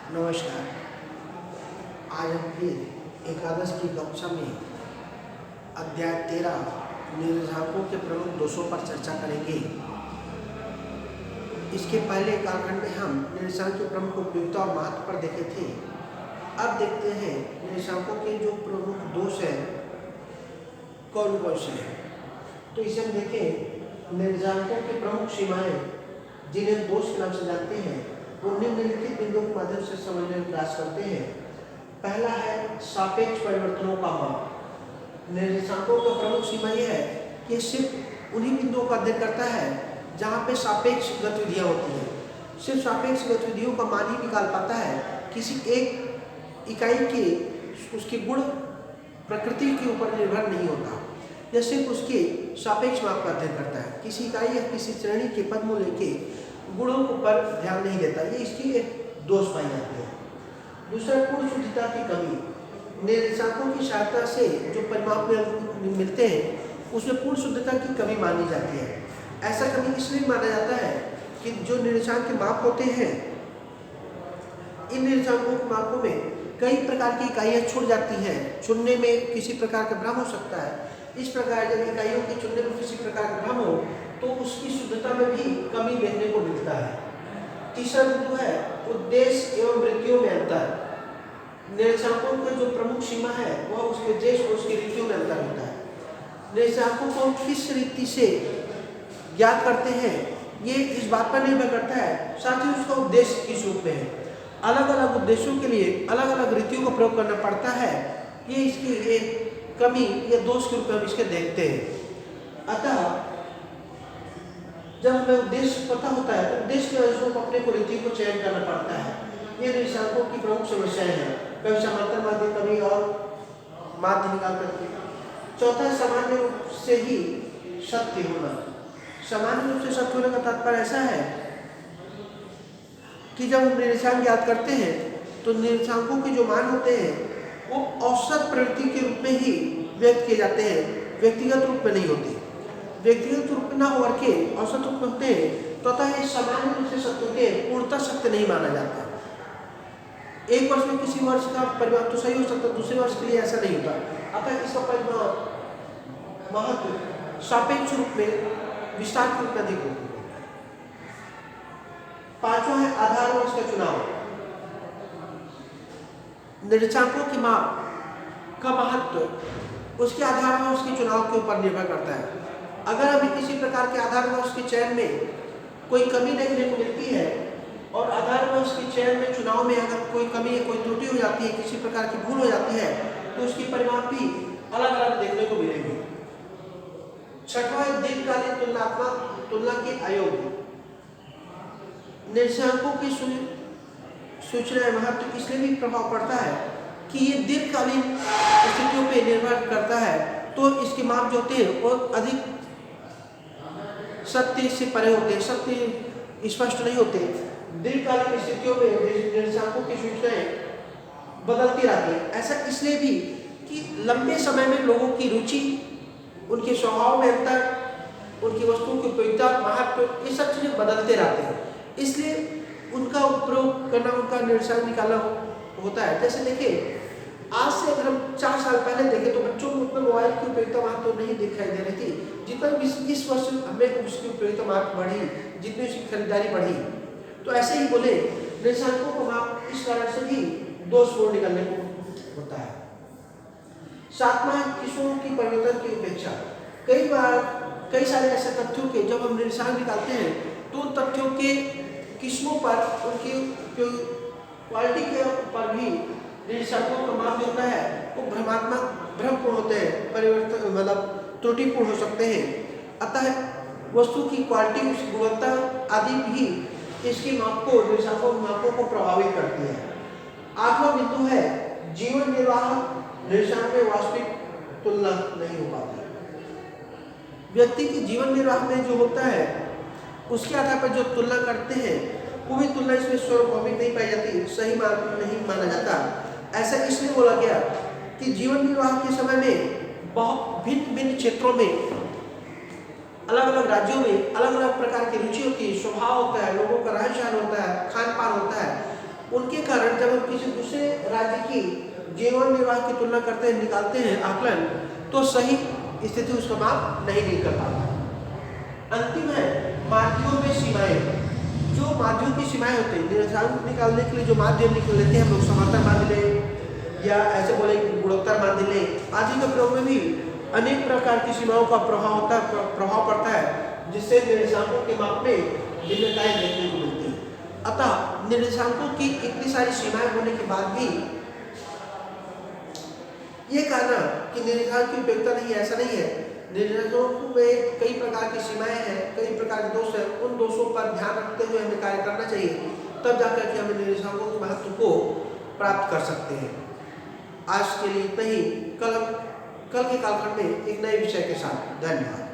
नमस्कार। आज हम फिर एकादश की कक्षा में अध्याय 13 निर्देशांकों के प्रमुख दोषों पर चर्चा करेंगे। इसके पहले कालखंड में हम निर्देशांक के प्रमुख उपयोगिता और महत्व पर देखे थे। अब देखते हैं निर्देशांकों के जो प्रमुख दोष हैं कौन कौन से हैं। तो इसे हम देखें, निर्देशांकों की प्रमुख सीमाएं जिन्हें दोष के नाम से जानते हैं वो निम्नलिखित बिंदुओं के माध्यम से समझने का प्रयास करते हैं। पहला है सापेक्ष परिवर्तनों का माप। निर्देशांकों का प्रमुख सीमा यह है कि सिर्फ उन्हीं बिंदुओं का अध्ययन करता है जहाँ पे सापेक्ष गतिविधियाँ होती हैं। सिर्फ सापेक्ष गतिविधियों का मान ही निकाल पाता है। किसी एक इकाई के उसके गुण प्रकृति के ऊपर निर्भर नहीं होता। यह सिर्फ उसके सापेक्ष माप का अध्ययन करता है। किसी इकाई या किसी श्रेणी के पद मूल्य के गुणों पर ध्यान नहीं देता। ये इसकी एक दोष पाई जाती है। दूसरा, पूर्ण शुद्धता की कमी। निर्देशांकों की सहायता से जो परिमाप में मिलते हैं उसमें पूर्ण शुद्धता की कमी मानी जाती है। ऐसा कमी इसलिए माना जाता है कि जो निर्देशांक के माप होते हैं, इन निर्देशांकों के मापों में कई प्रकार की इकाइयाँ छूट जाती हैं। चुनने में किसी प्रकार का भ्रम हो सकता है। इस प्रकार जब इकाइयों के चुनने में किसी प्रकार का भ्रम हो तो उसकी शुद्धता में भी कमी देखने को मिलता है। तीसरा बिंदु है उद्देश्य एवं वृत्तियों में अंतर। निर्देशांकों की जो प्रमुख सीमा है वह उसके उद्देश्य और उसकी रीतियों में अंतर होता है। निर्देशांकों को किस रीति से ज्ञात करते हैं ये इस बात पर निर्भर करता है, साथ ही उसका उद्देश्य किस रूप में है। अलग अलग उद्देश्यों के लिए अलग अलग रीतियों का प्रयोग करना पड़ता है। ये इसकी एक कमी या दोष के रूप में हम इसके देखते हैं। अतः जब हमें उद्देश्य पता होता है तो उद्देश्य के अनुसार अपने को रीति को चयन करना पड़ता है। ये निर्देशांकों की प्रमुख समस्याएं हैं। कभी समांतर माध्य, कभी और माध्य निकाल करके। चौथा, सामान्य रूप से ही सत्य होना। सामान्य रूप से सत्य होने का तात्पर्य ऐसा है कि जब हम निर्देशांक ज्ञात करते हैं तो निर्देशांकों के जो मान होते हैं वो औसत प्रवृत्ति के रूप में ही व्यक्त किए जाते हैं, व्यक्तिगत रूप में नहीं होते। व्यक्तिगत रूप में न होकर के औसत रूप में होते हैं तो अतः ये सामान्य रूप से सत्य होते हैं, पूर्णतः सत्य नहीं माना जाता। एक वर्ष में किसी वर्ष का परिमाप तो सही हो सकता है, दूसरे वर्ष के लिए ऐसा नहीं होता। अतः इसका परिमाप महत्व सापेक्ष रूप में विस्तार के रूप में अधिक होता है। पांचवा है आधार वर्ष का चुनाव। निर्देशांकों की माप का महत्व उसके आधार वर्ष के चुनाव के ऊपर निर्भर करता है। अगर हमें किसी प्रकार के आधार वर्ष के चयन में कोई कमी देखने को मिलती है और आधार वर्ष के चयन में चुनाव में अगर कोई कमी या कोई त्रुटि हो जाती है, किसी प्रकार की भूल हो जाती है तो उसकी परिमाप भी अलग अलग देखने को मिलेगी। छठवां है दीर्घकालीन तुलनात्मक तुलना के अयोग्य। निर्देशांकों की सूचना महत्व इसलिए भी प्रभाव पड़ता है कि ये दीर्घकालीन स्थितियों पर निर्भर करता है, तो इसके माप जो होते हैं वो अधिक सत्य से परे होते हैं, सत्य स्पष्ट नहीं होते। दीर्घकालीन स्थितियों में निर्देशांकों की सूचनाएं बदलती रहती है। ऐसा इसलिए भी कि लंबे समय में लोगों की रुचि, उनके स्वभाव में अंतर, उनकी वस्तुओं की उपयोगिता, महत्व, ये सब चीज़ें बदलते रहते हैं। इसलिए उनका उपयोग करना, उनका निर्देशांक निकालना होता है। जैसे देखिए, आज से अगर हम 4 साल पहले देखें तो बच्चों को उतना मोबाइल की उपयोगिता महत्व तो नहीं दिखाई दे रही थी जितना इस वर्ष हमें उसकी उपयोगिता महत्व बढ़ी, जितनी उसकी खरीदारी बढ़ी। तो ऐसे ही बोले निर्देशांकों को माप इस कारण से भी दोषपूर्ण निकलने को होता है। सातवां, किस्मों की परिवर्तन की उपेक्षा। कई बार कई सारे ऐसे तथ्यों के जब हम निर्देशांक निकालते हैं तो उन तथ्यों के किस्मों पर, उनकी क्वालिटी के ऊपर भी निर्देशांकों का माप होता है वो भ्रमात्मक, भ्रमपूर्ण होते हैं, परिवर्तन मतलब त्रुटिपूर्ण हो सकते हैं। अतः वस्तु की क्वालिटी, उसकी गुणवत्ता आदि भी इसके माप को, निर्देशांकों के मापों को प्रभावित करती है। आठवां बिंदु है जीवन निर्वाह। निर्देशांक में वास्तविक तुलना नहीं हो पाती। व्यक्ति के जीवन निर्वाह में जो होता है उसके आधार पर जो तुलना करते हैं वो भी तुलना इसमें सार्वभौमिक नहीं पाई जाती, सही माप नहीं माना जाता। ऐसा इसलिए बोला गया कि जीवन निर्वाह के समय में बहुत भिन्न भिन्न क्षेत्रों में, अलग अलग राज्यों में अलग अलग प्रकार की रुचि होती है, स्वभाव होता है, लोगों का रहन सहन होता है, खान पान होता है। उनके कारण जब हम किसी दूसरे राज्य की जीवन निर्वाह की तुलना करते हैं, निकालते हैं आकलन, तो सही स्थिति उसका माप नहीं कर पाता। अंतिम है माध्यमों में सीमाएं। जो माध्यम की सीमाएं होती हैं, निर्देशांक निकालने के लिए जो माध्यम निकल लेते हैं हम लोग, समांतर मान लें या ऐसे बोले गुणोत्तर मान लें, आदि के प्रयोग में भी अनेक प्रकार की सीमाओं का प्रभाव पड़ता है, जिससे निर्देशांकों के माप में भिन्नताएं देखने को मिलती है। अतः निर्देशांकों की इतनी सारी सीमाएं होने के बाद भी ये कहना कि निर्देशांक की उपयोगिता नहीं है, ऐसा नहीं है। निर्देशांकों में कई प्रकार की सीमाएं हैं, कई प्रकार के दोष हैं, उन दोषों पर ध्यान रखते हुए हमें कार्य करना चाहिए, तब जाकर के हमें निर्देशांकों के महत्व को प्राप्त कर सकते हैं। आज के लिए इतना ही। कल के कालखंड में एक नए विषय के साथ। धन्यवाद।